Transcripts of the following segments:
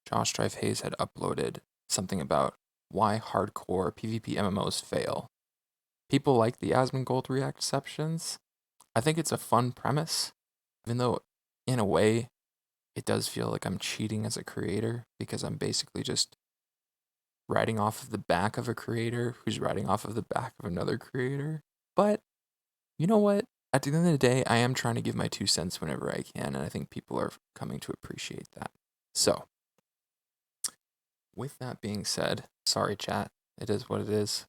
Josh Strife Hayes had uploaded something about why hardcore PvP MMOs fail. People like the Asmongold reacceptions. I think it's a fun premise, even though in a way it does feel like I'm cheating as a creator because I'm basically just writing off of the back of a creator who's writing off of the back of another creator. But you know what? At the end of the day, I am trying to give my 2 cents whenever I can, and I think people are coming to appreciate that. So, with that being said, sorry chat, it is what it is.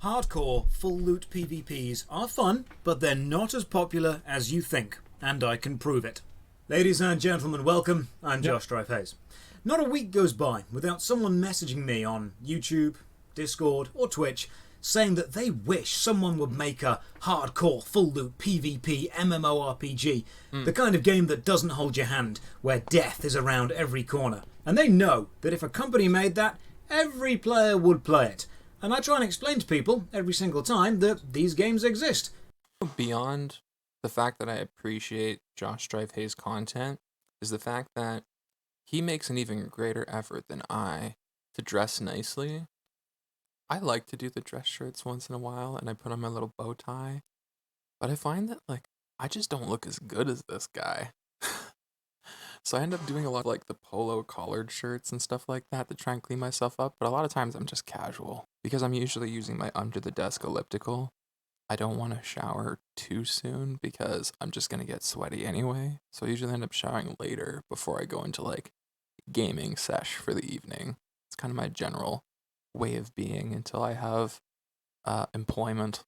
Hardcore, full loot PvPs are fun, but they're not as popular as you think, and I can prove it. Ladies and gentlemen, welcome. I'm Josh Strife Hayes. Not a week goes by without someone messaging me on YouTube, Discord, or Twitch saying that they wish someone would make a hardcore, full loot PvP MMORPG, the kind of game that doesn't hold your hand, where death is around every corner. And they know that if a company made that, every player would play it. And I try and explain to people every single time that these games exist. Beyond the fact that I appreciate Josh Strife Hayes' content is the fact that he makes an even greater effort than I to dress nicely. I like to do the dress shirts once in a while, and I put on my little bow tie. But I find that, I just don't look as good as this guy. So I end up doing a lot of, the polo collared shirts and stuff like that to try and clean myself up. But a lot of times I'm just casual, because I'm usually using my under-the-desk elliptical. I don't want to shower too soon, because I'm just going to get sweaty anyway. So I usually end up showering later before I go into, gaming sesh for the evening. It's kind of my general way of being until I have employment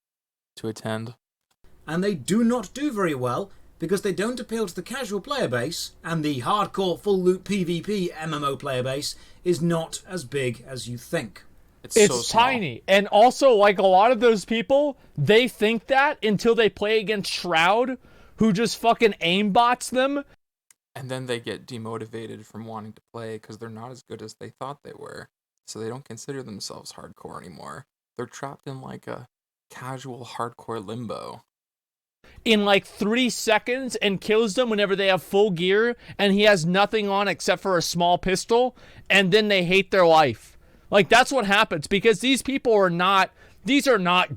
to attend. And they do not do very well because they don't appeal to the casual player base, and the hardcore full loot PvP MMO player base is not as big as you think. It's so tiny. And also, a lot of those people, they think that until they play against Shroud, who just fucking aimbots them. And then they get demotivated from wanting to play because they're not as good as they thought they were. So they don't consider themselves hardcore anymore. They're trapped in a casual hardcore limbo. In 3 seconds, and kills them whenever they have full gear and he has nothing on except for a small pistol, and then they hate their life. That's what happens, because these people are not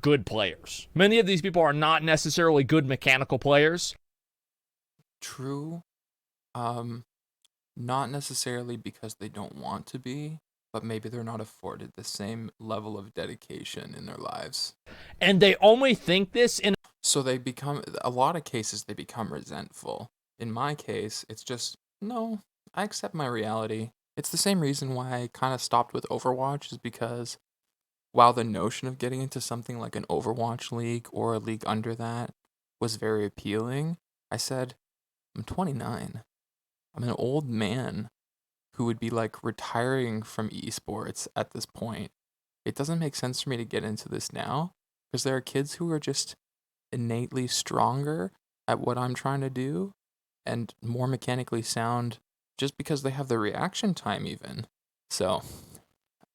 good players. Many of these people are not necessarily good mechanical players. True. Not necessarily because they don't want to be, but maybe they're not afforded the same level of dedication in their lives. And they only think this in... So they become, a lot of cases, they become resentful. In my case, it's just, no, I accept my reality. It's the same reason why I kind of stopped with Overwatch, is because while the notion of getting into something like an Overwatch league or a league under that was very appealing, I said, I'm 29. I'm an old man who would be retiring from esports at this point. It doesn't make sense for me to get into this now, because there are kids who are just innately stronger at what I'm trying to do and more mechanically sound just because they have the reaction time even. So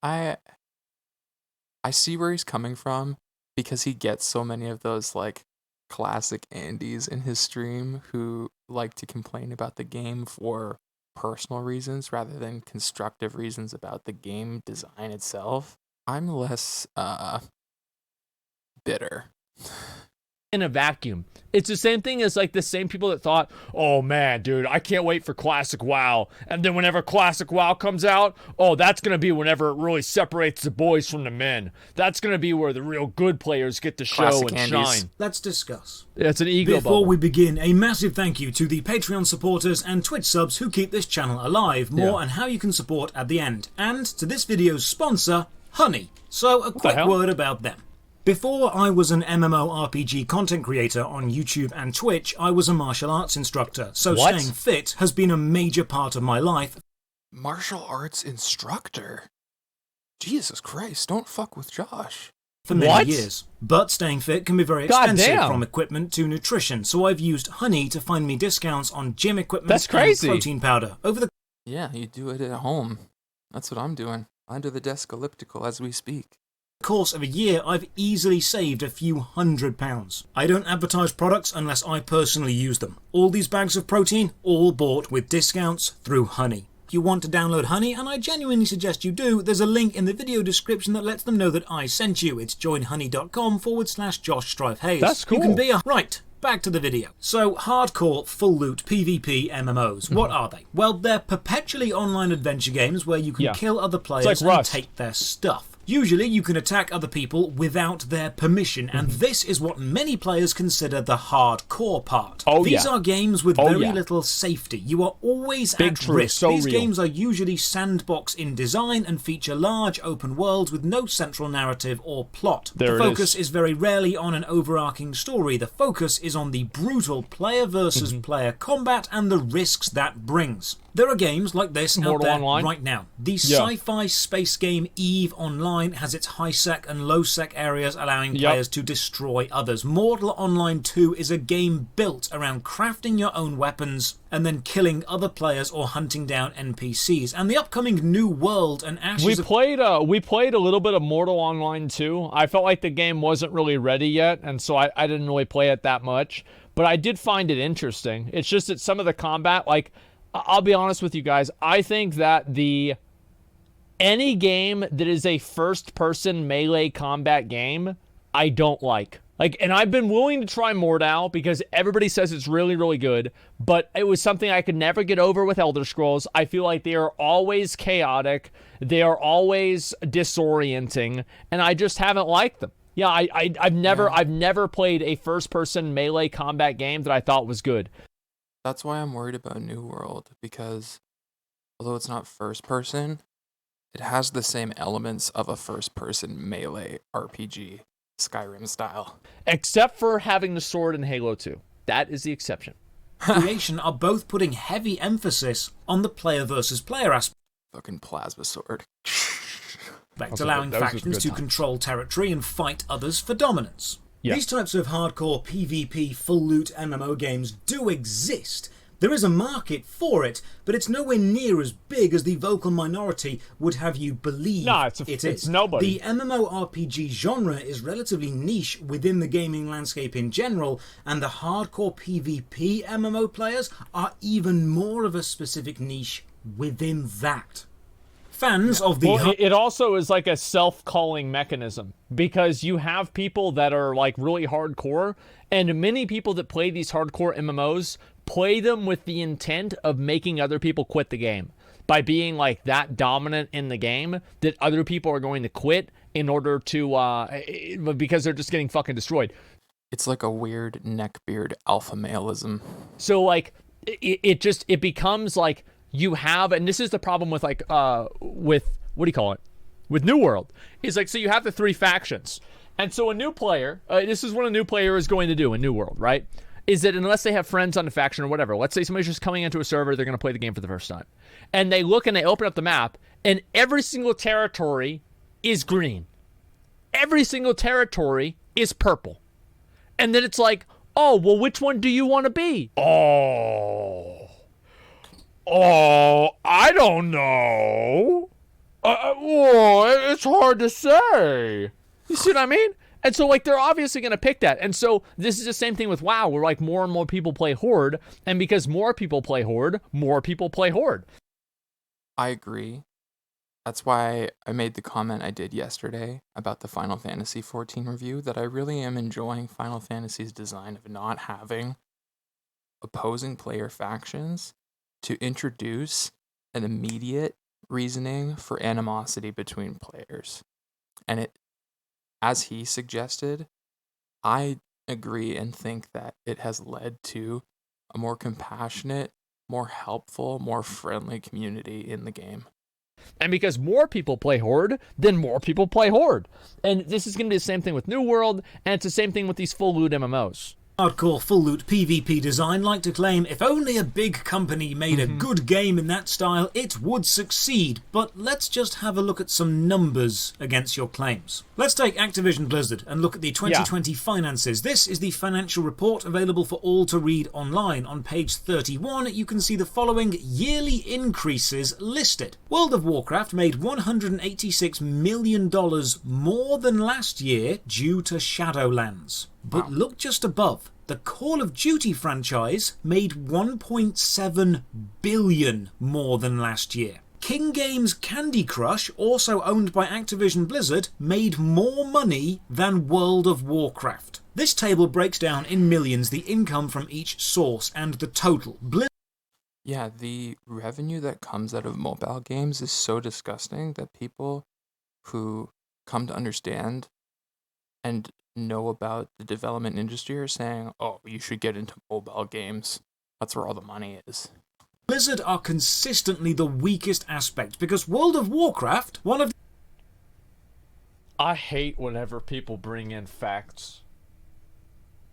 I see where he's coming from, because he gets so many of those classic Andys in his stream who like to complain about the game for personal reasons rather than constructive reasons about the game design itself. I'm less bitter. In a vacuum. It's the same thing as the same people that thought, oh man, dude, I can't wait for Classic WoW. And then whenever Classic WoW comes out, oh, that's going to be whenever it really separates the boys from the men. That's going to be where the real good players get to show Classic and Andys. shine. Let's discuss. It's an ego Before bubble. we begin, a massive thank you to the Patreon supporters and Twitch subs who keep this channel alive. More on how you can support at the end. And to this video's sponsor, Honey. So a quick word about them. Before I was an MMORPG content creator on YouTube and Twitch, I was a martial arts instructor, so staying fit has been a major part of my life. Martial arts instructor? Jesus Christ, don't fuck with Josh. For many years. But staying fit can be very expensive, Goddamn. from equipment to nutrition, so I've used Honey to find me discounts on gym equipment That's crazy. and protein powder over the... Yeah, you do it at home. That's what I'm doing. Under the desk elliptical as we speak. course of a year, I've easily saved a few £100s. I don't advertise products unless I personally use them. All these bags of protein, all bought with discounts through Honey. you want to download Honey, and I genuinely suggest you do, there's a link in the video description that lets them know that I sent you. It's joinhoney.com/Josh Strife Hayes. That's cool. You can be a... Right. Back to the video. So, hardcore, full loot, PvP MMOs. What are they? Well, they're perpetually online adventure games where you can kill other players and take their stuff. Usually, you can attack other people without their permission, and this is what many players consider the hardcore part. These are games with very little safety. You are always at risk. These games are usually sandbox in design and feature large open worlds with no central narrative or plot. The focus is very rarely on an overarching story. The focus is on the brutal player versus player combat and the risks that brings. There are games like this out there right now. The sci-fi space game EVE Online has its high-sec and low-sec areas allowing players to destroy others. Mortal Online 2 is a game built around crafting your own weapons and then killing other players or hunting down NPCs. And the upcoming New World and Ashes we played a little bit of Mortal Online 2. I felt like the game wasn't really ready yet, and so I didn't really play it that much. But I did find it interesting. It's just that some of the combat, like... I'll be honest with you guys. I think that any game that is a first-person melee combat game, I don't like. And I've been willing to try Mordhau because everybody says it's really, really good, but it was something I could never get over with Elder Scrolls. I feel like they are always chaotic, they are always disorienting, and I just haven't liked them. Yeah, I've never played a first-person melee combat game that I thought was good. That's why I'm worried about New World, because although it's not first person, it has the same elements of a first person melee RPG, Skyrim style. Except for having the sword in Halo 2. That is the exception. Creation are both putting heavy emphasis on the player versus player aspect. Fucking plasma sword. Allowing factions to control territory and fight others for dominance. These types of hardcore PvP full loot MMO games do exist. There is a market for it, but it's nowhere near as big as the vocal minority would have you believe it is. It's nobody. The MMORPG genre is relatively niche within the gaming landscape in general, and the hardcore PvP MMO players are even more of a specific niche within that. Fans of the... it also is like a self-calling mechanism, because you have people that are like really hardcore, and many people that play these hardcore MMOs play them with the intent of making other people quit the game by being like that dominant in the game that other people are going to quit in order to because they're just getting fucking destroyed. It's like a weird neckbeard alpha maleism. So like it becomes like you have, and this is the problem with like with what do you call it, with New World, is like, so you have the three factions, and so a new player, this is what a new player is going to do in New World, right? Is that unless they have friends on the faction or whatever, let's say somebody's just coming into a server, they're going to play the game for the first time, and they look and they open up the map, and every single territory is green, every single territory is purple, and then it's like, oh well, which one do you want to be? Oh, I don't know. It's hard to say. You see what I mean? And so, like, they're obviously going to pick that. And so this is the same thing with WoW, where, like, more and more people play Horde. And because more people play Horde, more people play Horde. I agree. That's why I made the comment I did yesterday about the Final Fantasy XIV review, that I really am enjoying Final Fantasy's design of not having opposing player factions to introduce an immediate reasoning for animosity between players. And it, as he suggested, I agree and think that it has led to a more compassionate, more helpful, more friendly community in the game. And because more people play Horde, then more people play Horde. And this is going to be the same thing with New World, and it's the same thing with these full loot MMOs. Hardcore full loot PvP design like to claim if only a big company made a good game in that style, it would succeed. But let's just have a look at some numbers against your claims. Let's take Activision Blizzard and look at the 2020 finances. This is the financial report available for all to read online. On page 31, you can see the following yearly increases listed. World of Warcraft made $186 million more than last year due to Shadowlands. But look just above. The Call of Duty franchise made 1.7 billion more than last year. King Games' Candy Crush, also owned by Activision Blizzard, made more money than World of Warcraft. This table breaks down in millions the income from each source and the total. Yeah, the revenue that comes out of mobile games is so disgusting that people who come to understand and know about the development industry are saying, oh, you should get into mobile games. That's where all the money is. Blizzard are consistently the weakest aspect because World of Warcraft, one of... I hate whenever people bring in facts.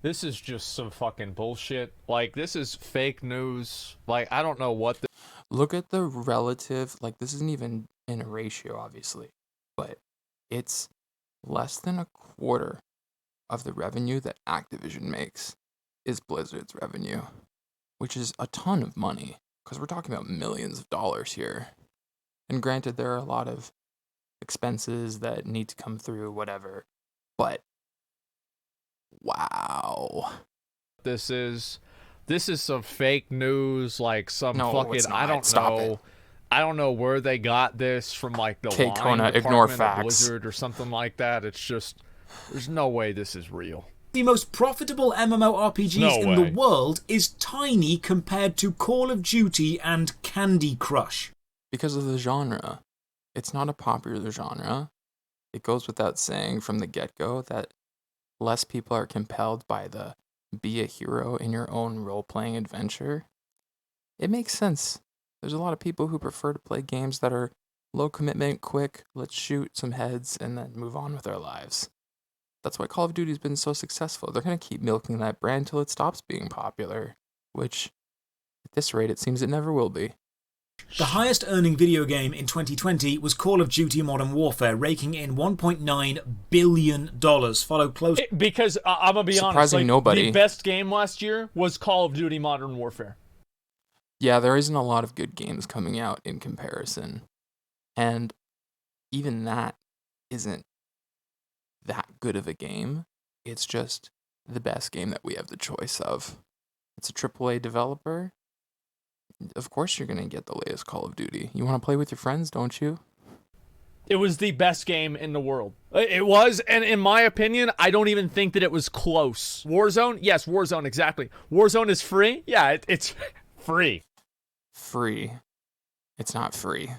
This is just some fucking bullshit. Like, this is fake news. Like, I don't know what Look at the relative, like, this isn't even in a ratio, obviously, but it's less than a quarter of the revenue that Activision makes is Blizzard's revenue, which is a ton of money, because we're talking about millions of dollars here. And granted, there are a lot of expenses that need to come through, whatever, but wow. this is some fake news, like some No, fucking it's I not. don't Stop know. it. I don't know where they got this from, like the Okay, line Kona, department ignore of facts. Blizzard or something like that. It's just there's no way this is real. The most profitable MMORPGs No in way. the world is tiny compared to Call of Duty and Candy Crush. Because of the genre. It's not a popular genre. It goes without saying from the get-go that less people are compelled by the be a hero in your own role-playing adventure. It makes sense. There's a lot of people who prefer to play games that are low commitment, quick, let's shoot some heads and then move on with our lives. That's why Call of Duty's been so successful. They're going to keep milking that brand till it stops being popular, which, at this rate, it seems it never will be. The highest earning video game in 2020 was Call of Duty Modern Warfare, raking in $1.9 billion, followed close... Because I'm gonna be honest, Surprising like, nobody. the best game last year was Call of Duty Modern Warfare. Yeah, there isn't a lot of good games coming out in comparison. And even that isn't that good of a game. It's just the best game that we have the choice of. It's a AAA developer. Of course you're going to get the latest Call of Duty. You want to play with your friends, don't you? It was the best game in the world. It was, and in my opinion, I don't even think that it was close. Warzone? Yes, Warzone, exactly. Warzone is free? Yeah, it's free. free. It's not free.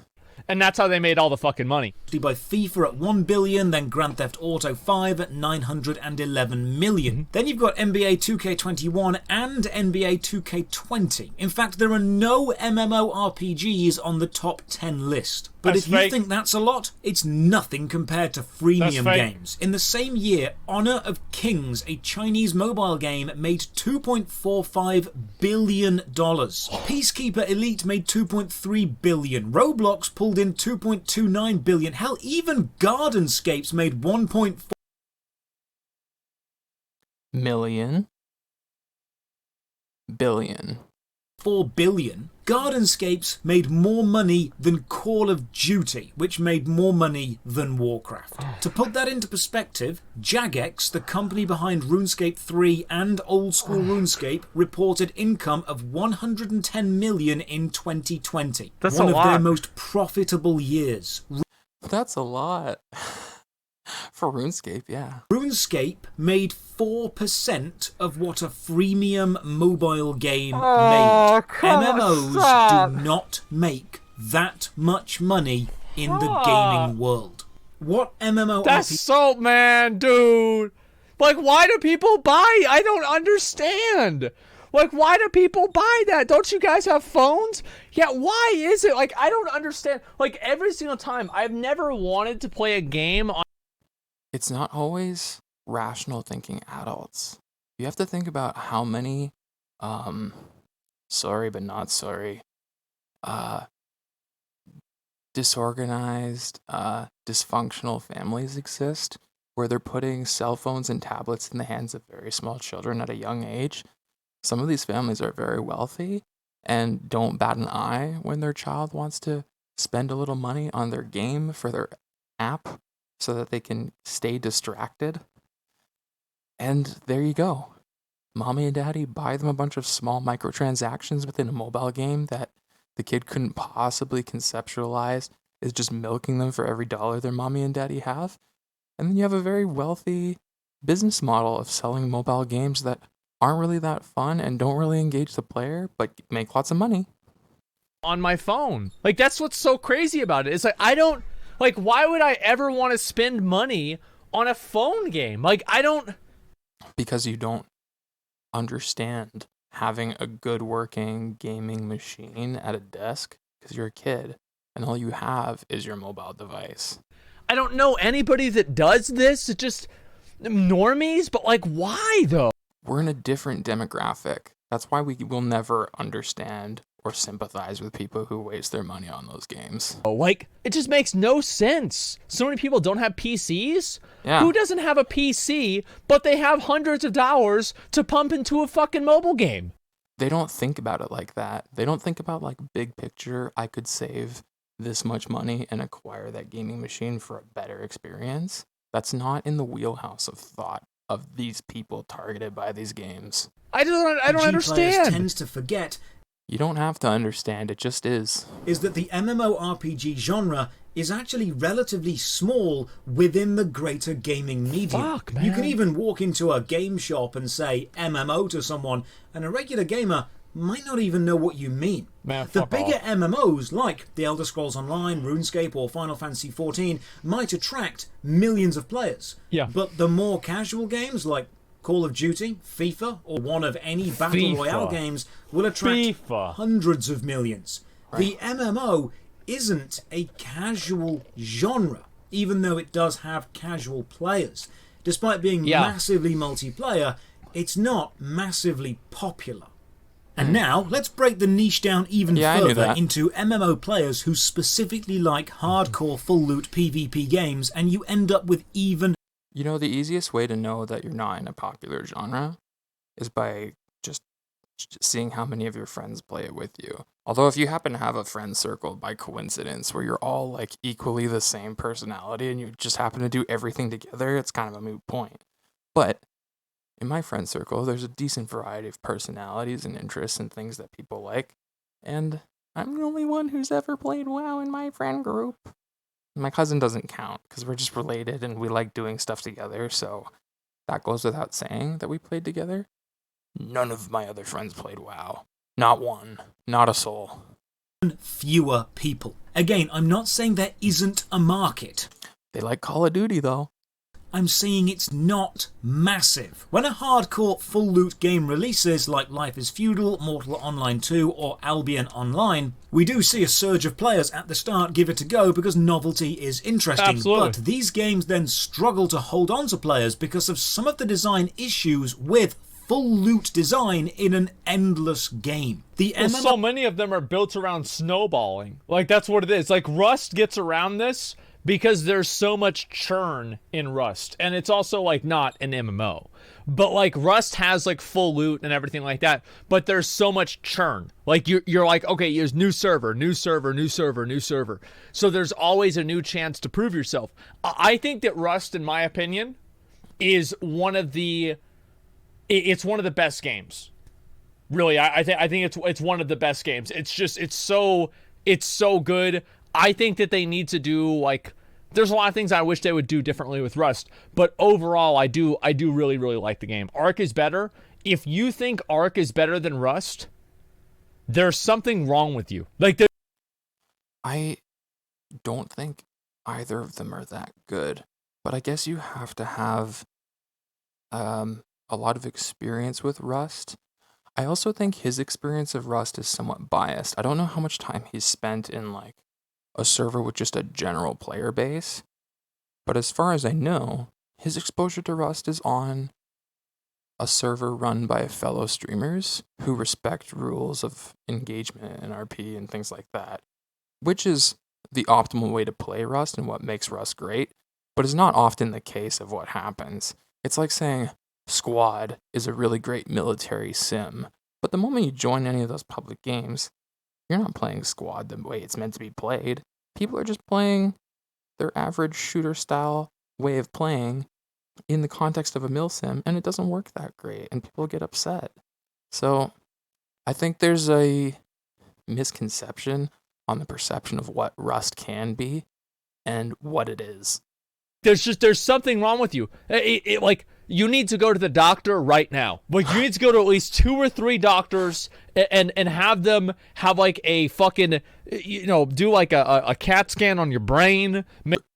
And that's how they made all the fucking money. By FIFA at 1 billion, then Grand Theft Auto 5 at 911 million. Then you've got NBA 2K21 and NBA 2K20. In fact, there are no MMORPGs on the top 10 list. But That's if you fake. think that's a lot, it's nothing compared to freemium fake. games. In the same year, Honor of Kings, a Chinese mobile game, made $2.45 billion. Peacekeeper Elite made $2.3 billion. Roblox pulled in $2.29 billion. Hell, even Gardenscapes made $1.4 Million. Billion. billion. Gardenscapes made more money than Call of Duty, which made more money than Warcraft. To put that into perspective, Jagex, the company behind RuneScape 3 and Old School RuneScape, reported income of 110 million in 2020. That's one a of lot. their most profitable years. That's a lot. For RuneScape, yeah. RuneScape made 4% of what a freemium mobile game made. MMOs do not make that much money in the gaming world. What MMORPG? That's so, man, dude. Like, why do people buy? I don't understand. Like, why do people buy that? Don't you guys have phones? Yeah, why is it? Like, I don't understand. Like, every single time, I've never wanted to play a game on. It's not always rational thinking adults. You have to think about how many, sorry but not sorry, disorganized, dysfunctional families exist where they're putting cell phones and tablets in the hands of very small children at a young age. Some of these families are very wealthy and don't bat an eye when their child wants to spend a little money on their game for their app so that they can stay distracted. And there you go. Mommy and daddy buy them a bunch of small microtransactions within a mobile game that the kid couldn't possibly conceptualize is just milking them for every dollar their mommy and daddy have. And then you have a very wealthy business model of selling mobile games that aren't really that fun and don't really engage the player, but make lots of money. On my phone. Like, that's what's so crazy about it. It's like, why would I ever want to spend money on a phone game? Like, I don't. Because you don't understand having a good working gaming machine at a desk because you're a kid and all you have is your mobile device. I don't know anybody that does this. It's just normies, but like, why though? We're in a different demographic. That's why we will never understand or sympathize with people who waste their money on those games. Like, it just makes no sense. So many people don't have PCs. Yeah. Who doesn't have a PC, but they have hundreds of dollars to pump into a fucking mobile game? They don't think about it like that. They don't think about, like, big picture, I could save this much money and acquire that gaming machine for a better experience. That's not in the wheelhouse of thought of these people targeted by these games. I don't understand. Tends to forget You don't have to understand, it just is. Is that the MMORPG genre is actually relatively small within the greater gaming medium. Fuck, man. You can even walk into a game shop and say MMO to someone, and a regular gamer might not even know what you mean. Man, the fuck bigger off. MMOs, like The Elder Scrolls Online, RuneScape, or Final Fantasy XIV, might attract millions of players. Yeah. But the more casual games, like Call of Duty, FIFA, or one of any Battle Royale games, will attract hundreds of millions. Right. The MMO isn't a casual genre, even though it does have casual players. Despite being massively multiplayer, it's not massively popular. And now, let's break the niche down even further into MMO players who specifically like hardcore full loot PvP games, and you end up with even... You know, the easiest way to know that you're not in a popular genre is by just seeing how many of your friends play it with you. Although if you happen to have a friend circle by coincidence where you're all like equally the same personality and you just happen to do everything together, it's kind of a moot point. But in my friend circle, there's a decent variety of personalities and interests and things that people like. And I'm the only one who's ever played WoW in my friend group. My cousin doesn't count because we're just related and we like doing stuff together, so that goes without saying that we played together. None of my other friends played WoW. Not one. Not a soul. Fewer people. Again, I'm not saying there isn't a market. They like Call of Duty, though. I'm saying it's not massive. When a hardcore full loot game releases like Life is Feudal, Mortal Online 2 or Albion Online, we do see a surge of players at the start give it a go because novelty is interesting. Absolutely. But these games then struggle to hold on to players because of some of the design issues with full loot design in an endless game. So many of them are built around snowballing. Like, that's what it is. Like, Rust gets around this because there's so much churn in Rust, and it's also like not an MMO, but like Rust has like full loot and everything like that, but there's so much churn. Like you're like, okay, here's new server, so there's always a new chance to prove yourself. I think that Rust, in my opinion, is one of the best games. Really, I think it's one of the best games. It's just it's so good. I think that they need to do, like, there's a lot of things I wish they would do differently with Rust, but overall, I do really, really like the game. Ark is better. If you think Ark is better than Rust, there's something wrong with you. Like, I don't think either of them are that good, but I guess you have to have a lot of experience with Rust. I also think his experience of Rust is somewhat biased. I don't know how much time he's spent in, like, a server with just a general player base, but as far as I know, his exposure to Rust is on a server run by fellow streamers who respect rules of engagement and RP and things like that, which is the optimal way to play Rust and what makes Rust great, but is not often the case of what happens. It's like saying Squad is a really great military sim, but the moment you join any of those public games, you're not playing Squad the way it's meant to be played. People are just playing their average shooter style way of playing in the context of a milsim, and it doesn't work that great, and people get upset. So I think there's a misconception on the perception of what Rust can be and what it is. There's something wrong with you. Like, you need to go to the doctor right now. Like, you need to go to at least 2 or 3 doctors and have them have like a fucking, do like a CAT scan on your brain.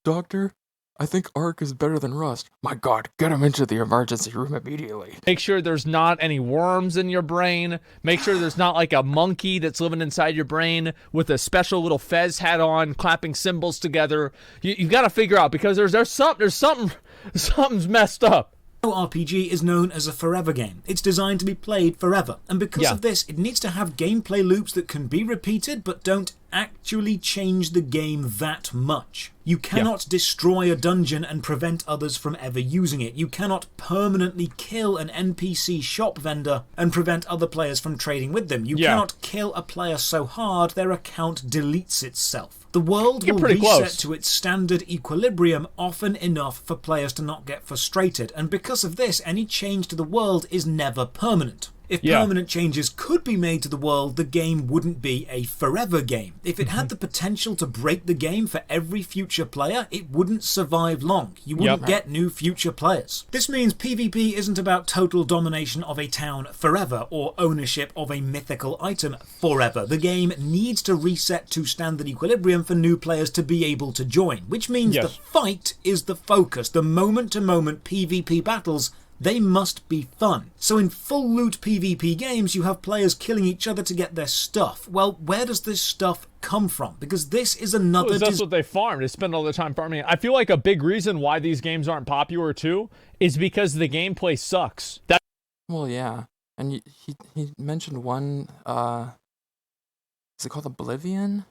Doctor, I think Ark is better than Rust. My God, get him into the emergency room immediately. Make sure there's not any worms in your brain. Make sure there's not like a monkey that's living inside your brain with a special little fez hat on, clapping cymbals together. You've got to figure out, because something's messed up. RPG is known as a forever game. It's designed to be played forever, and because of this, it needs to have gameplay loops that can be repeated but don't actually change the game that much. You cannot destroy a dungeon and prevent others from ever using it. You cannot permanently kill an NPC shop vendor and prevent other players from trading with them. You cannot kill a player so hard their account deletes itself. The world will reset to its standard equilibrium often enough for players to not get frustrated, and because of this, any change to the world is never permanent. If permanent changes could be made to the world, the game wouldn't be a forever game. If it had the potential to break the game for every future player, it wouldn't survive long. You wouldn't get new future players. This means PvP isn't about total domination of a town forever, or ownership of a mythical item forever. The game needs to reset to standard equilibrium for new players to be able to join, which means the fight is the focus. The moment-to-moment PvP battles, they must be fun. So in full loot PvP games, you have players killing each other to get their stuff. Well, where does this stuff come from? Because this is another... That's what they farm. They spend all their time farming. I feel like a big reason why these games aren't popular too is because the gameplay sucks. Well, yeah. And he mentioned one, is it called Oblivion?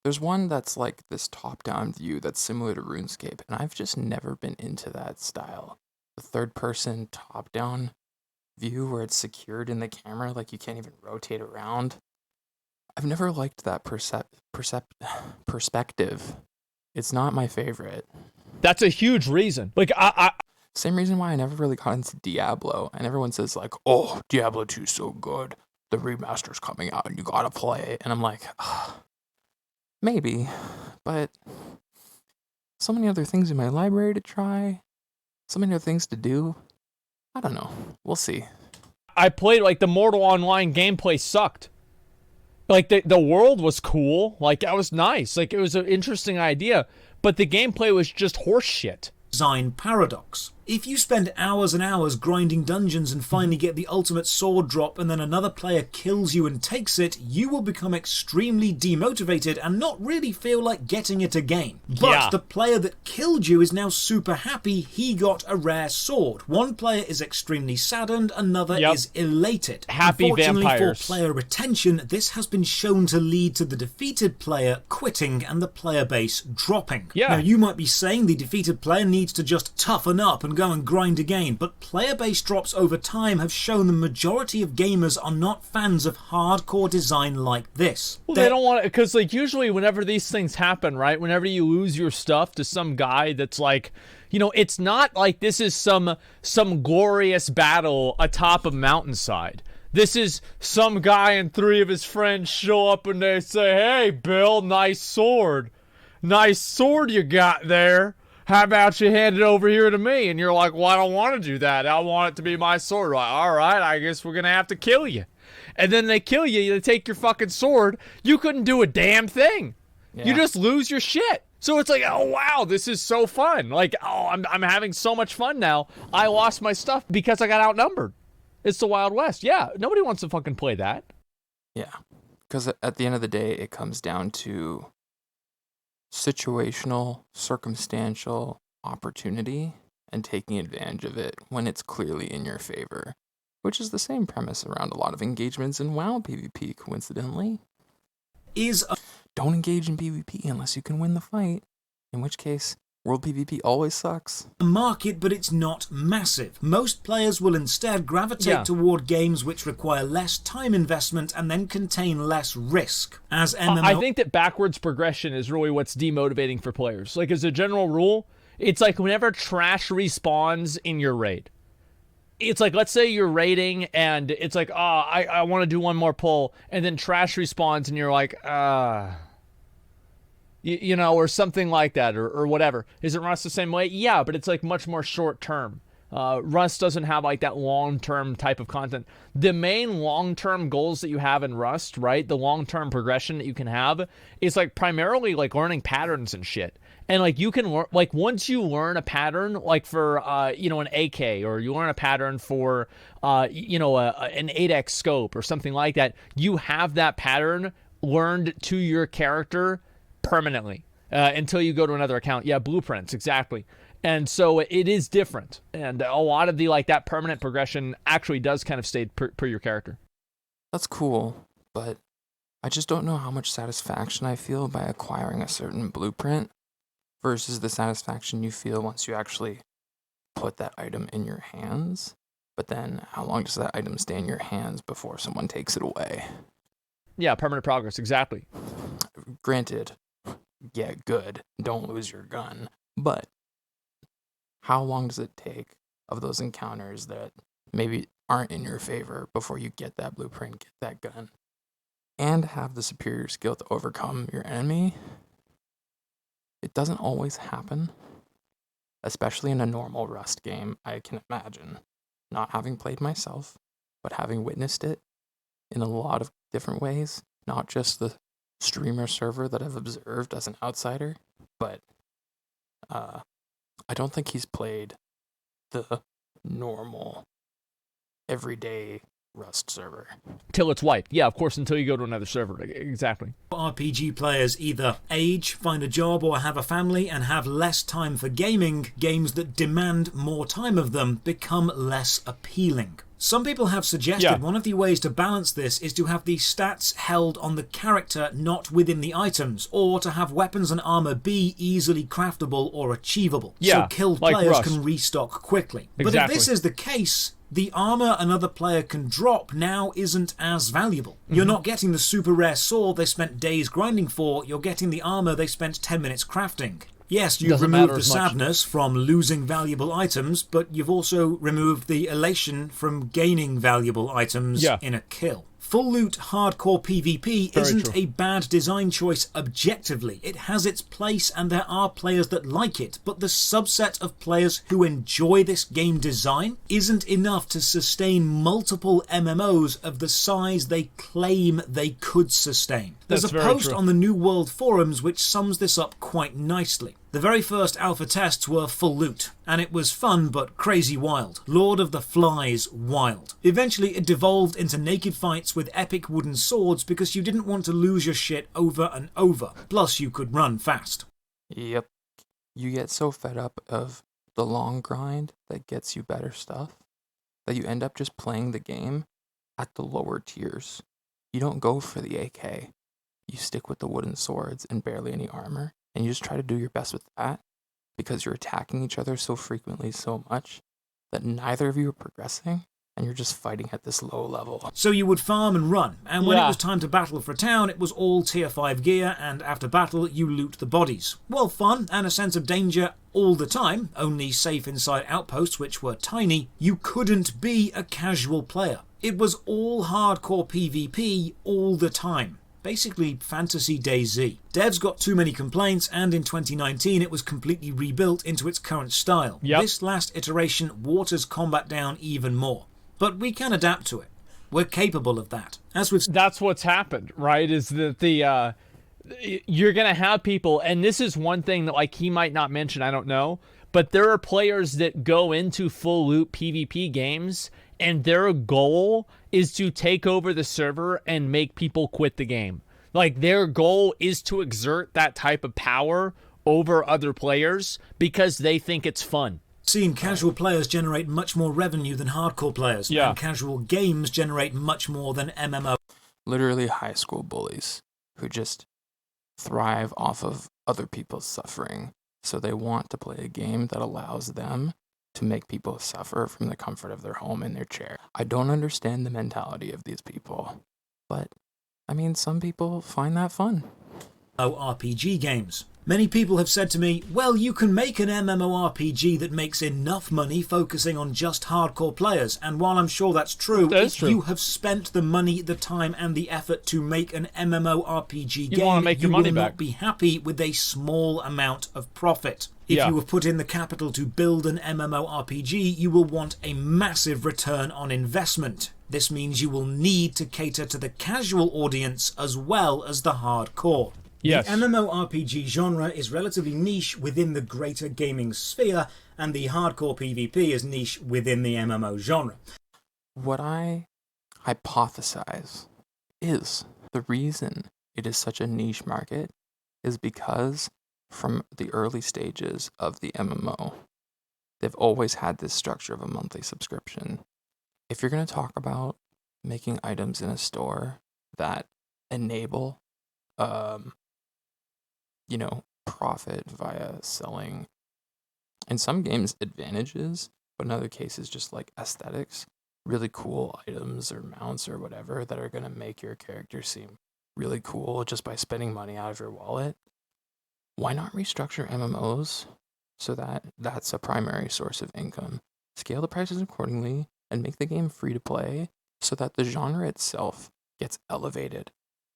There's one that's like this top-down view that's similar to RuneScape, and I've just never been into that style. The third-person top-down view where it's secured in the camera, like you can't even rotate around. I've never liked that perspective. It's not my favorite. That's a huge reason. Like, Same reason why I never really got into Diablo, and everyone says like, oh, Diablo 2's so good. The remaster's coming out and you gotta play it. And I'm like, maybe, but so many other things in my library to try. So many other things to do. I don't know. We'll see. I played, like, the Mortal Online gameplay sucked. Like, the world was cool. Like, that was nice. Like, it was an interesting idea. But the gameplay was just horse shit. Design paradox. If you spend hours and hours grinding dungeons and finally get the ultimate sword drop and then another player kills you and takes it, you will become extremely demotivated and not really feel like getting it again. But the player that killed you is now super happy he got a rare sword. One player is extremely saddened, another is elated. Happy Unfortunately vampires. for player retention, this has been shown to lead to the defeated player quitting and the player base dropping. Now you might be saying the defeated player needs to just toughen up and go and grind again, but player base drops over time have shown the majority of gamers are not fans of hardcore design like this. Well, they don't want it, because like usually whenever these things happen, right, whenever you lose your stuff to some guy that's like, it's not like this is some glorious battle atop a mountainside. This is some guy and 3 of his friends show up and they say, hey Bill, nice sword you got there. How about you hand it over here to me? And you're like, well, I don't want to do that. I want it to be my sword. Like, all right, I guess we're going to have to kill you. And then they kill you. They take your fucking sword. You couldn't do a damn thing. Yeah. You just lose your shit. So it's like, oh, wow, this is so fun. Like, oh, I'm having so much fun now. I lost my stuff because I got outnumbered. It's the Wild West. Yeah, nobody wants to fucking play that. Yeah, because at the end of the day, it comes down to situational, circumstantial opportunity and taking advantage of it when it's clearly in your favor, which is the same premise around a lot of engagements in WoW PvP, coincidentally. Don't engage in PvP unless you can win the fight, in which case, World PvP always sucks. A market, but it's not massive. Most players will instead gravitate toward games which require less time investment and then contain less risk. As MMO... I think that backwards progression is really what's demotivating for players. Like, as a general rule, It's like whenever trash respawns in your raid. It's like, let's say you're raiding and it's like, I want to do one more pull, and then trash respawns and you're like, you know, or something like that, or whatever. Is it Rust the same way? Yeah, but it's like much more short term. Rust doesn't have like that long-term type of content. The main long-term goals that you have in Rust, right? The long-term progression that you can have is like primarily like learning patterns and shit. And like you can learn, like once you learn a pattern, like for you know, an AK, or you learn a pattern for you know, an 8x scope or something like that, you have that pattern learned to your character permanently until you go to another account. Yeah, blueprints, exactly. And so it is different, and a lot of the like that permanent progression actually does kind of stay per your character. That's cool, but I just don't know how much satisfaction I feel by acquiring a certain blueprint versus the satisfaction you feel once you actually put that item in your hands. But then how long does that item stay in your hands before someone takes it away? Yeah, permanent progress, exactly. Granted, yeah, good, don't lose your gun, but how long does it take of those encounters that maybe aren't in your favor before you get that blueprint, get that gun, and have the superior skill to overcome your enemy? It doesn't always happen, especially in a normal Rust game, I can imagine. Not having played myself, but having witnessed it in a lot of different ways, not just the streamer server that I've observed as an outsider, but I don't think he's played the normal, everyday Rust server. Till it's wiped. Yeah, of course, until you go to another server. Exactly. RPG players either age, find a job, or have a family and have less time for gaming. Games that demand more time of them become less appealing. Some people have suggested one of the ways to balance this is to have the stats held on the character, not within the items, or to have weapons and armor be easily craftable or achievable, so killed like players Rust. can restock quickly. Exactly. But if this is the case, the armor another player can drop now isn't as valuable. You're not getting the super rare sword they spent days grinding for, you're getting the armor they spent 10 minutes crafting. Yes, you've removed the sadness from losing valuable items, but you've also removed the elation from gaining valuable items in a kill. Full loot hardcore PvP isn't a bad design choice objectively. It has its place and there are players that like it, but the subset of players who enjoy this game design isn't enough to sustain multiple MMOs of the size they claim they could sustain. There's a post on the New World forums which sums this up quite nicely. The very first alpha tests were full loot, and it was fun but crazy wild. Lord of the Flies wild. Eventually it devolved into naked fights with epic wooden swords because you didn't want to lose your shit over and over. Plus you could run fast. Yep. You get so fed up of the long grind that gets you better stuff that you end up just playing the game at the lower tiers. You don't go for the AK. You stick with the wooden swords and barely any armor. And you just try to do your best with that because you're attacking each other so frequently, so much, that neither of you are progressing, and you're just fighting at this low level. So you would farm and run, and when it was time to battle for a town, it was all tier 5 gear, and after battle, you loot the bodies. Well, fun, and a sense of danger all the time, only safe inside outposts which were tiny. You couldn't be a casual player. It was all hardcore PvP all the time. Basically Fantasy DayZ. Devs got too many complaints, and in 2019 it was completely rebuilt into its current style. This last iteration waters combat down even more. But we can adapt to it. We're capable of that. That's what's happened, right? Is that the you're gonna have people, and this is one thing that like he might not mention, I don't know, but there are players that go into full loot PvP games and their goal is to take over the server and make people quit the game. Like, their goal is to exert that type of power over other players because they think it's fun. Seen casual players generate much more revenue than hardcore players, and casual games generate much more than MMO. Literally high school bullies who just thrive off of other people's suffering. So they want to play a game that allows them to make people suffer from the comfort of their home in their chair. I don't understand the mentality of these people, but I mean, some people find that fun. RPG games. Many people have said to me, well, you can make an MMORPG that makes enough money focusing on just hardcore players. And while I'm sure that's true, if you have spent the money, the time and the effort to make an MMORPG game, you will not be happy with a small amount of profit. If you have put in the capital to build an MMORPG, you will want a massive return on investment. This means you will need to cater to the casual audience as well as the hardcore. Yes. The MMORPG genre is relatively niche within the greater gaming sphere, and the hardcore PvP is niche within the MMO genre. What I hypothesize is the reason it is such a niche market is because from the early stages of the MMO, they've always had this structure of a monthly subscription. If you're going to talk about making items in a store that enable profit via selling, in some games, advantages, but in other cases, just like aesthetics, really cool items or mounts or whatever that are going to make your character seem really cool just by spending money out of your wallet. Why not restructure MMOs so that that's a primary source of income? Scale the prices accordingly and make the game free to play so that the genre itself gets elevated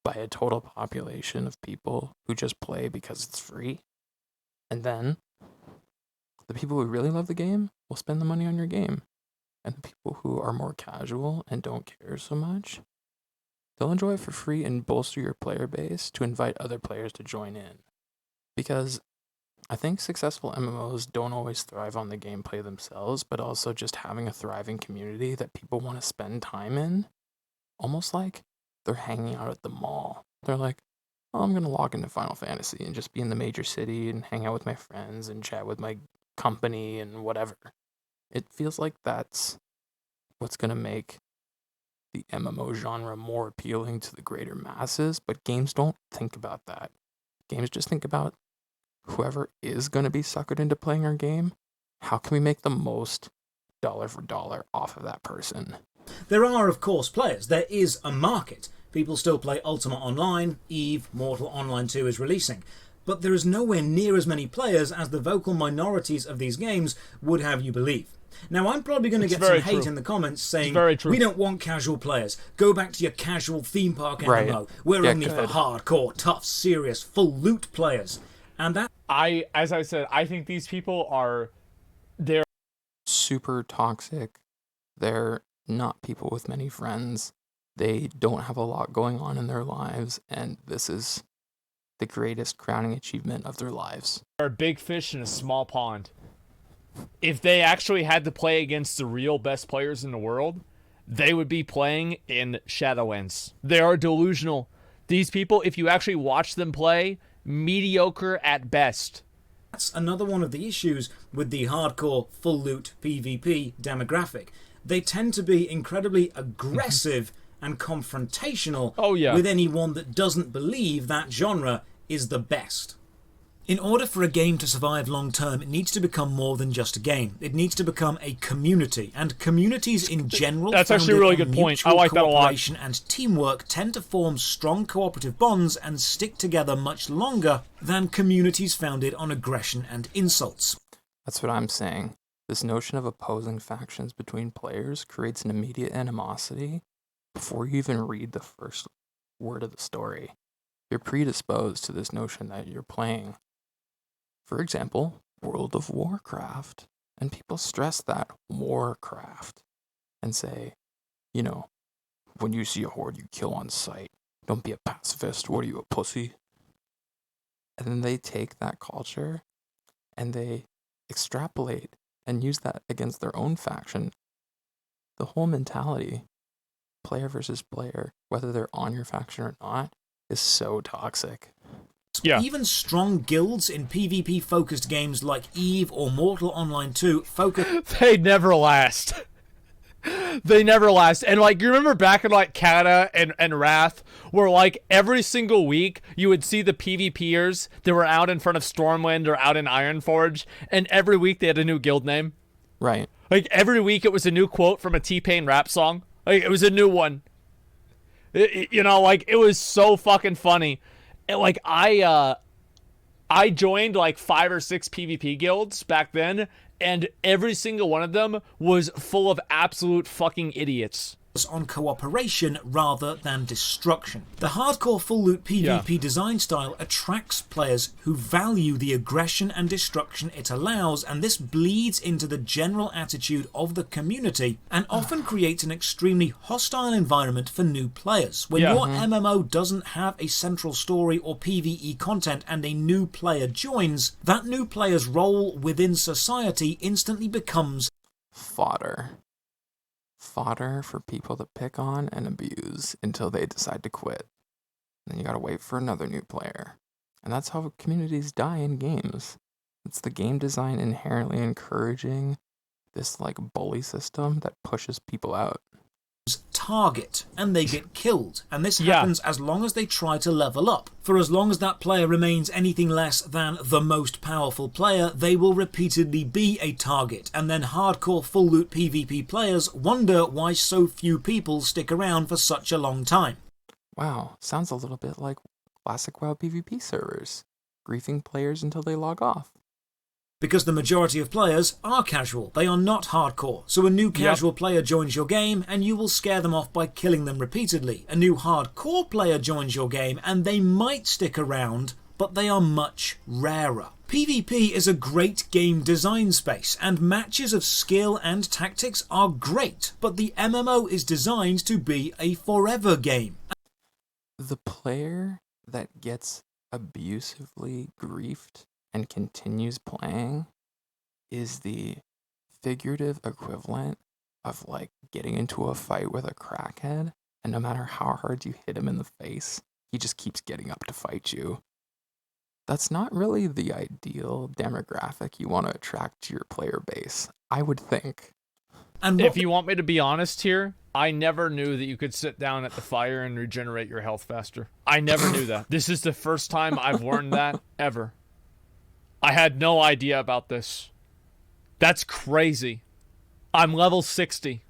by a total population of people who just play because it's free. And then the people who really love the game will spend the money on your game. And the people who are more casual and don't care so much, they'll enjoy it for free and bolster your player base to invite other players to join in. Because I think successful MMOs don't always thrive on the gameplay themselves, but also just having a thriving community that people want to spend time in. Almost like they're hanging out at the mall. They're like, oh, I'm going to log into Final Fantasy and just be in the major city and hang out with my friends and chat with my company and whatever. It feels like that's what's going to make the MMO genre more appealing to the greater masses, but games don't think about that. Games just think about whoever is going to be suckered into playing our game, how can we make the most dollar for dollar off of that person? There are, of course, players. There is a market. People still play Ultima Online, EVE, Mortal Online 2 is releasing. But there is nowhere near as many players as the vocal minorities of these games would have you believe. Now, I'm probably going to get some hate in the comments saying, we don't want casual players. Go back to your casual theme park MMO. We're only for hardcore, tough, serious, full loot players. And that... as I said, I think these people they're super toxic. They're not people with many friends. They don't have a lot going on in their lives, and this is the greatest crowning achievement of their lives. They're a big fish in a small pond. If they actually had to play against the real best players in the world, they would be playing in Shadowlands. They are delusional. These people, if you actually watch them play, mediocre at best. That's another one of the issues with the hardcore, full loot PvP demographic. They tend to be incredibly aggressive and confrontational with anyone that doesn't believe that genre is the best. In order for a game to survive long term, it needs to become more than just a game. It needs to become a community, and communities in general, that's actually a really good point. I like that a lot. Cooperation and teamwork tend to form strong cooperative bonds and stick together much longer than communities founded on aggression and insults. That's what I'm saying. This notion of opposing factions between players creates an immediate animosity before you even read the first word of the story. You're predisposed to this notion that you're playing, for example, World of Warcraft. And people stress that Warcraft and say, when you see a horde, you kill on sight. Don't be a pacifist. What are you, a pussy? And then they take that culture and they extrapolate and use that against their own faction. The whole mentality, player versus player, whether they're on your faction or not, is so toxic. Yeah. Even strong guilds in PvP-focused games like EVE or Mortal Online 2 They never last. They never last. And you remember back in Canada and Wrath, where every single week you would see the PvPers that were out in front of Stormwind or out in Ironforge, and every week they had a new guild name. Right. Every week it was a new quote from a T-Pain rap song. It was a new one. It was so fucking funny. And I joined like 5 or 6 PvP guilds back then, and every single one of them was full of absolute fucking idiots. On cooperation rather than destruction. The hardcore full loot PvP design style attracts players who value the aggression and destruction it allows, and this bleeds into the general attitude of the community and often creates an extremely hostile environment for new players. When your MMO doesn't have a central story or PvE content and a new player joins, that new player's role within society instantly becomes fodder. Fodder for people to pick on and abuse until they decide to quit. Then you gotta wait for another new player. And that's how communities die in games. It's the game design inherently encouraging this like bully system that pushes people out. Target, and they get killed, and this happens as long as they try to level up. For as long as that player remains anything less than the most powerful player, they will repeatedly be a target, and then hardcore full loot PvP players wonder why so few people stick around for such a long time. Wow, sounds a little bit like classic WoW PvP servers, griefing players until they log off. Because the majority of players are casual, they are not hardcore. So a new casual player joins your game and you will scare them off by killing them repeatedly. A new hardcore player joins your game and they might stick around, but they are much rarer. PvP is a great game design space, and matches of skill and tactics are great, but the MMO is designed to be a forever game. The player that gets abusively griefed and continues playing is the figurative equivalent of like getting into a fight with a crackhead, and no matter how hard you hit him in the face, he just keeps getting up to fight you. That's not really the ideal demographic you want to attract to your player base, I would think. And if you want me to be honest here, I never knew that you could sit down at the fire and regenerate your health faster. I never knew that. This is the first time I've learned that ever. I had no idea about this. That's crazy. I'm level 60.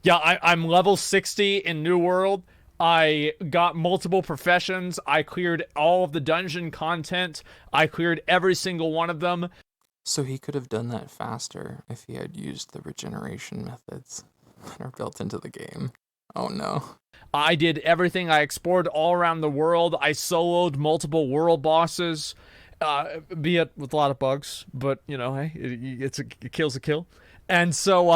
Yeah, I'm level 60 in New World. I got multiple professions. I cleared all of the dungeon content. I cleared every single one of them. So he could have done that faster if he had used the regeneration methods that are built into the game. Oh no. I did everything. I explored all around the world. I soloed multiple world bosses. Be it with a lot of bugs, but you know, hey, it kills a kill. And so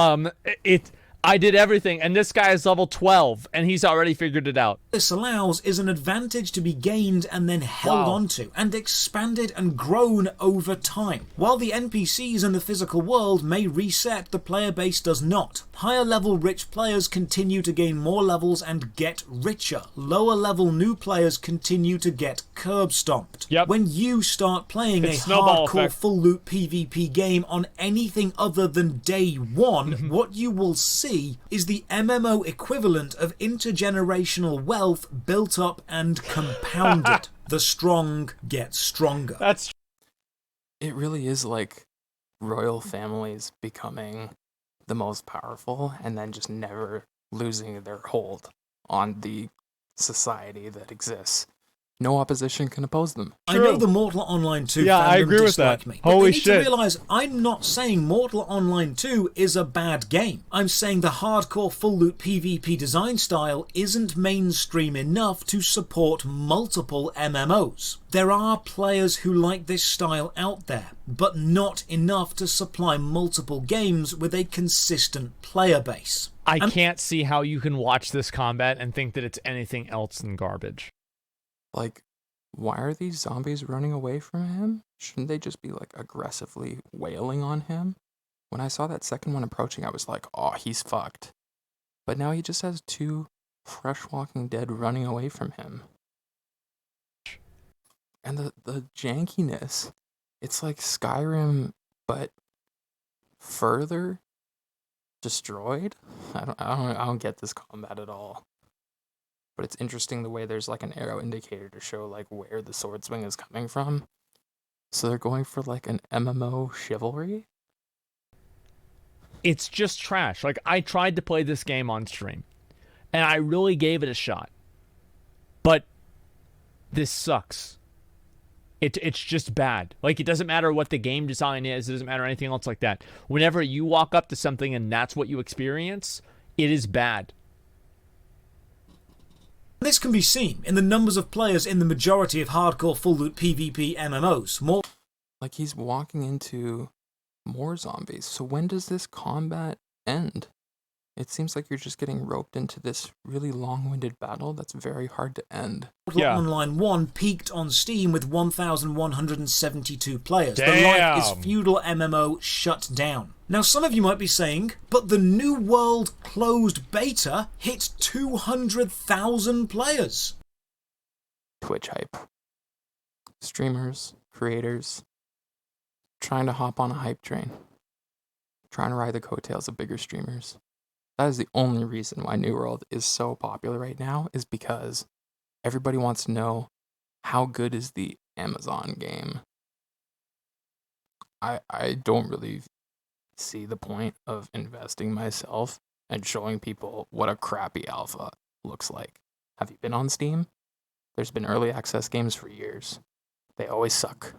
I did everything, and this guy is level 12, and he's already figured it out. This allows is an advantage to be gained and then held onto, and expanded and grown over time. While the NPCs in the physical world may reset, the player base does not. Higher level rich players continue to gain more levels and get richer. Lower level new players continue to get curb stomped. Yep. When you start playing It's a snowball hardcore effect. full loot PvP game on anything other than day one, what you will see is the MMO equivalent of intergenerational wealth built up and compounded. The strong get stronger. That's It really is like royal families becoming the most powerful and then just never losing their hold on the society that exists. No opposition can oppose them. I know the Mortal Online 2 Yeah, I fandom agree with dislike that. me, but Holy they need shit. to realise I'm not saying Mortal Online 2 is a bad game. I'm saying the hardcore full loot PvP design style isn't mainstream enough to support multiple MMOs. There are players who like this style out there, but not enough to supply multiple games with a consistent player base. I can't see how you can watch this combat and think that it's anything else than garbage. Like, why are these zombies running away from him? Shouldn't they just be, like, aggressively wailing on him? When I saw that second one approaching, I was like, oh, he's fucked. But now he just has 2 fresh Walking Dead running away from him. And the jankiness, it's like Skyrim, but further destroyed? I don't get this combat at all. But it's interesting the way there's like an arrow indicator to show like where the sword swing is coming from. So they're going for like an MMO chivalry? It's just trash. Like, I tried to play this game on stream, and I really gave it a shot. But this sucks. It's just bad. Like, it doesn't matter what the game design is. It doesn't matter anything else like that. Whenever you walk up to something and that's what you experience, it is bad. This can be seen in the numbers of players in the majority of hardcore full loot PvP MMOs. More Like, he's walking into more zombies. So when does this combat end? It seems like you're just getting roped into this really long-winded battle that's very hard to end. Yeah. Online 1 peaked on Steam with 1,172 players. Damn. The Life is Feudal MMO shut down. Now, some of you might be saying, but the New World closed beta hit 200,000 players. Twitch hype. Streamers, creators, trying to hop on a hype train. Trying to ride the coattails of bigger streamers. That is the only reason why New World is so popular right now, is because everybody wants to know how good is the Amazon game. I don't really see the point of investing myself and showing people what a crappy alpha looks like. Have you been on Steam? There's been early access games for years. They always suck.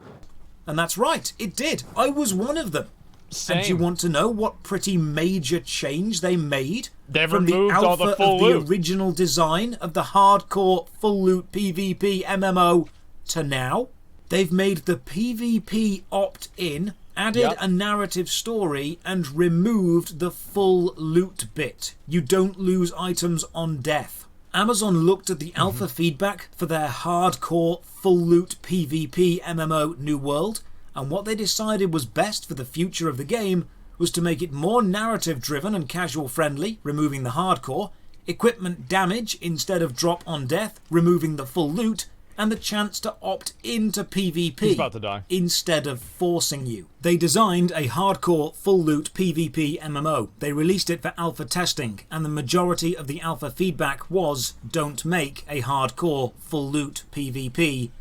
And that's right, it did. I was one of them. Same. And do you want to know what pretty major change they made They've from the removed all alpha the full of the loot. original design of the hardcore full loot PvP MMO to now? They've made the PvP opt-in, added a narrative story, and removed the full loot bit. You don't lose items on death. Amazon looked at the alpha feedback for their hardcore full loot PvP MMO New World, and what they decided was best for the future of the game was to make it more narrative driven and casual friendly, removing the hardcore, equipment damage instead of drop on death, removing the full loot, and the chance to opt into PvP He's about to die. instead of forcing you. They designed a hardcore full loot PvP MMO. They released it for alpha testing, and the majority of the alpha feedback was don't make a hardcore full loot PvP.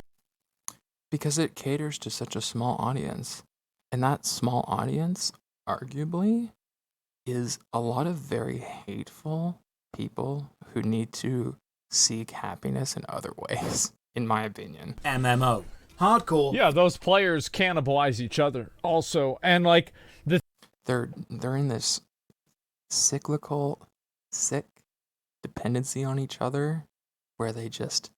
Because it caters to such a small audience. And that small audience, arguably, is a lot of very hateful people who need to seek happiness in other ways, in my opinion. MMO. Hardcore. Yeah, those players cannibalize each other also. And, like, They're in this cyclical, sick dependency on each other where they just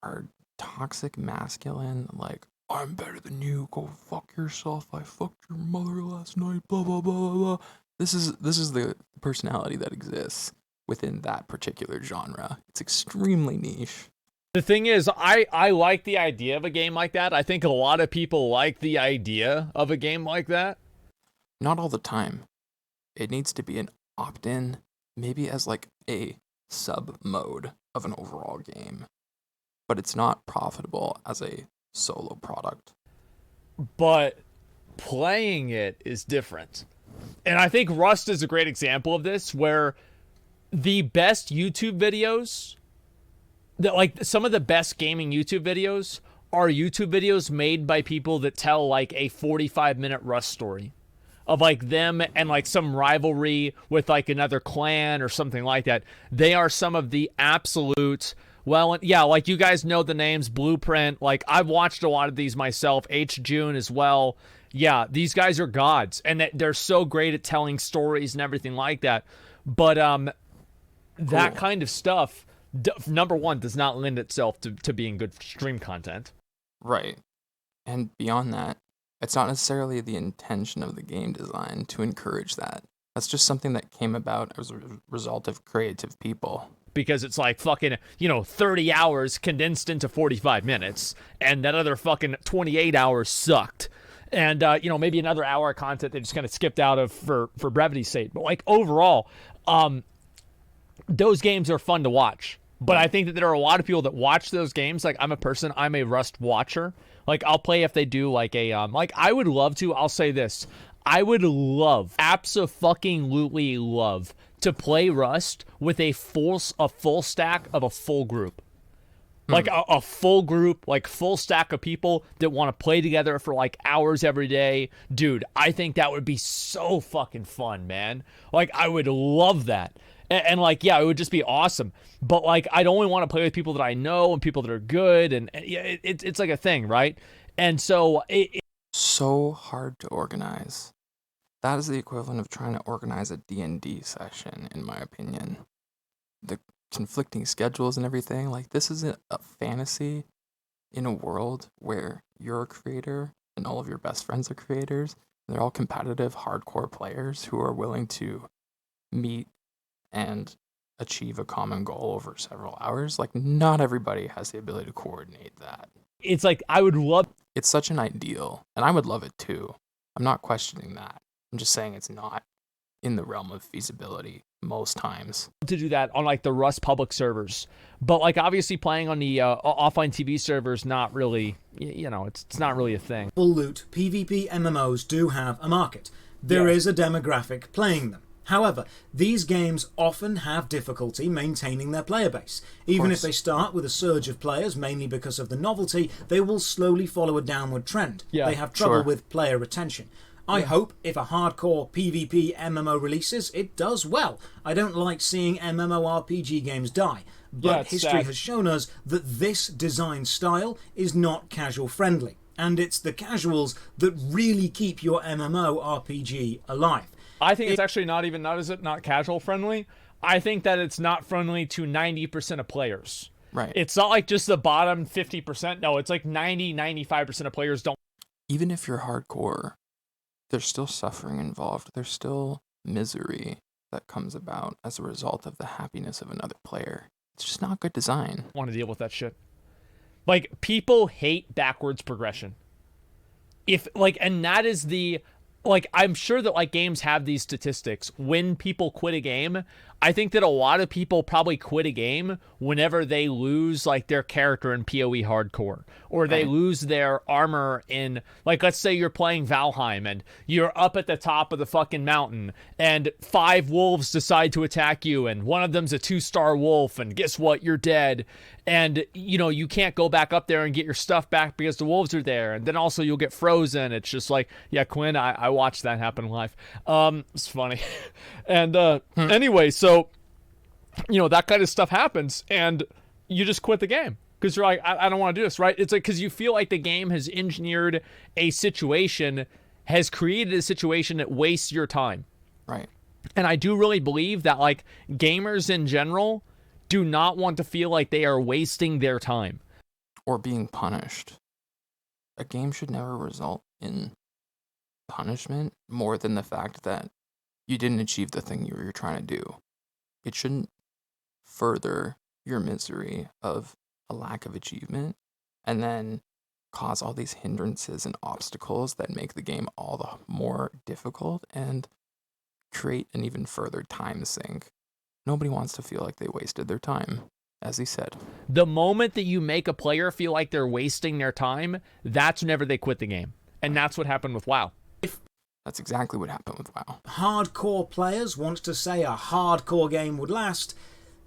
are toxic masculine, like, I'm better than you, go fuck yourself, I fucked your mother last night, blah blah blah blah blah. This is the personality that exists within that particular genre. It's extremely niche. the thing is, I like the idea of a game like that. I think a lot of people like the idea of a game like that. Not all the time. It needs to be an opt-in, maybe as like a sub-mode of an overall game. But it's not profitable as a solo product. But playing it is different. And I think Rust is a great example of this, where the best YouTube videos, that like some of the best gaming YouTube videos are YouTube videos made by people that tell like a 45-minute Rust story of like them and like some rivalry with like another clan or something like that. They are some of the absolute, well, yeah, like you guys know the names, Blueprint. Like I've watched a lot of these myself, H. June as well. Yeah, these guys are gods, and they're so great at telling stories and everything like that. But that kind of stuff, number one, does not lend itself to being good stream content. Right. And beyond that, it's not necessarily the intention of the game design to encourage that. That's just something that came about as a result of creative people. Because it's like fucking, 30 hours condensed into 45 minutes, and that other fucking 28 hours sucked. And, maybe another hour of content they just kind of skipped out of for brevity's sake. But, like, overall, those games are fun to watch. But I think that there are a lot of people that watch those games. Like, I'm a Rust watcher. Like, I'll play if they do, like, I would love to, I'll say this. I would love, abso-fucking-lutely love, to play Rust with a full stack of a full group. Like a full group, like full stack of people that want to play together for like hours every day. Dude, I think that would be so fucking fun, man. Like I would love that. And like, yeah, it would just be awesome. But like, I'd only want to play with people that I know and people that are good, and yeah, it's like a thing, right? And so So hard to organize. That is the equivalent of trying to organize a D&D session, in my opinion. The conflicting schedules and everything, like, this isn't a fantasy in a world where you're a creator and all of your best friends are creators. They're all competitive, hardcore players who are willing to meet and achieve a common goal over several hours. Like, not everybody has the ability to coordinate that. it's like I would love It's such an ideal, and I would love it too. I'm not questioning that. I'm just saying it's not in the realm of feasibility most times. to do that on like the Rust public servers, but like obviously playing on the offline TV servers, not really. It's not really a thing. Full loot PvP MMOs do have a market. There is a demographic playing them. However, these games often have difficulty maintaining their player base. Even if they start with a surge of players, mainly because of the novelty, they will slowly follow a downward trend. They have trouble with player retention. I hope if a hardcore PvP MMO releases, it does well. I don't like seeing MMORPG games die, but history has shown us that this design style is not casual friendly, and it's the casuals that really keep your MMORPG alive. I think it's actually not casual friendly. I think that it's not friendly to 90% of players. Right. It's not like just the bottom 50%. No, it's like 95% of players don't. Even if you're hardcore, there's still suffering involved. There's still misery that comes about as a result of the happiness of another player. It's just not good design. Want to deal with that shit. Like, people hate backwards progression. And that is I'm sure that like games have these statistics. When people quit a game, I think that a lot of people probably quit a game whenever they lose like their character in PoE hardcore, or they lose their armor in, like, let's say you're playing Valheim and you're up at the top of the fucking mountain and 5 wolves decide to attack you and one of them's a 2-star wolf, and guess what? You're dead. And you can't go back up there and get your stuff back because the wolves are there, and then also you'll get frozen. It's just like, yeah, Quinn, I watched that happen live. It's funny. And anyway, so that kind of stuff happens, and you just quit the game because you're like, I don't want to do this, right? It's like, because you feel like the game has engineered a situation, has created a situation that wastes your time. Right. And I do really believe that like gamers in general do not want to feel like they are wasting their time. Or being punished. A game should never result in punishment more than the fact that you didn't achieve the thing you were trying to do. It shouldn't further your misery of a lack of achievement and then cause all these hindrances and obstacles that make the game all the more difficult and create an even further time sink. Nobody wants to feel like they wasted their time, as he said. The moment that you make a player feel like they're wasting their time, that's whenever they quit the game. And that's what happened with WoW. That's exactly what happened with WoW. Hardcore players want to say a hardcore game would last,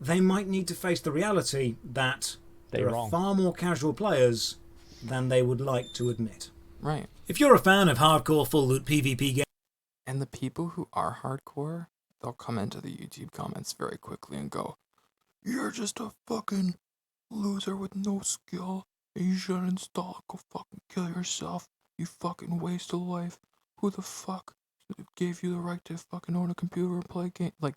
they might need to face the reality that there are far more casual players than they would like to admit. Right. If you're a fan of hardcore full loot PvP games, and the people who are hardcore, they'll come into the YouTube comments very quickly and go, "You're just a fucking loser with no skill, and you shouldn't install. Go fucking kill yourself. You fucking waste of life. Who the fuck gave you the right to fucking own a computer and play a game?" Like,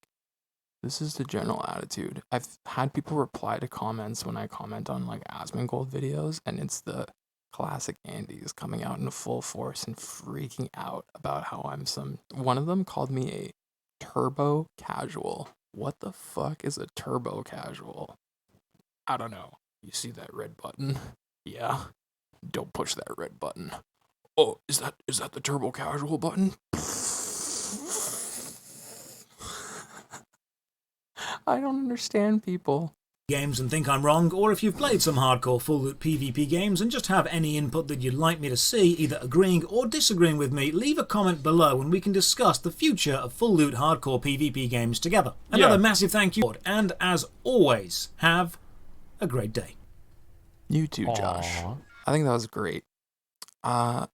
this is the general attitude. I've had people reply to comments when I comment on like Asmongold videos, and it's the classic Andes coming out in full force and freaking out about how I'm one of them called me a turbo casual. What the fuck is a turbo casual? I don't know. You see that red button? Yeah. Don't push that red button. Oh, is that the turbo casual button? I don't understand people. Games and think I'm wrong, or if you've played some hardcore full loot PvP games and just have any input that you'd like me to see, either agreeing or disagreeing with me, leave a comment below and we can discuss the future of full loot hardcore PvP games together. Another massive thank you, and as always, have a great day. You too, Josh. I think that was great. I'm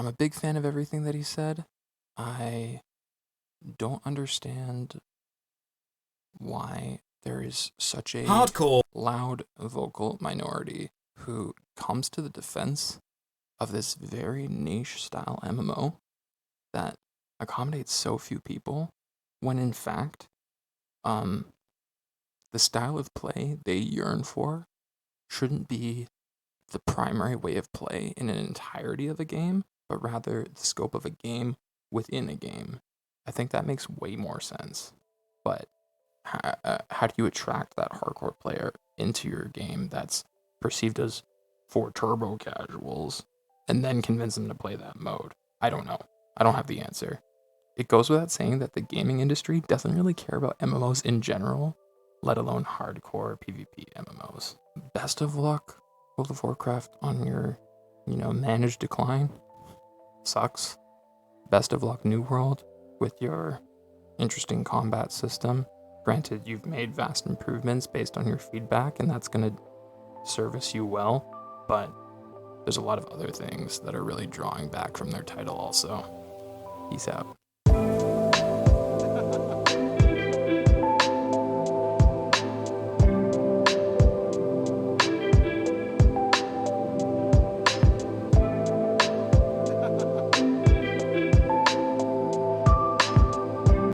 a big fan of everything that he said. I don't understand why there is such a Hardcore. loud vocal minority who comes to the defense of this very niche style MMO that accommodates so few people, when in fact, the style of play they yearn for shouldn't be the primary way of play in an entirety of a game, but rather the scope of a game within a game. I think that makes way more sense. But how do you attract that hardcore player into your game that's perceived as for turbo casuals and then convince them to play that mode? I don't know. I don't have the answer. It goes without saying that the gaming industry doesn't really care about MMOs in general, let alone hardcore PvP MMOs. Best of luck, World of Warcraft, on your, managed decline. Sucks. Best of luck, New World, with your interesting combat system. Granted, you've made vast improvements based on your feedback, and that's going to service you well, but there's a lot of other things that are really drawing back from their title also. Peace out.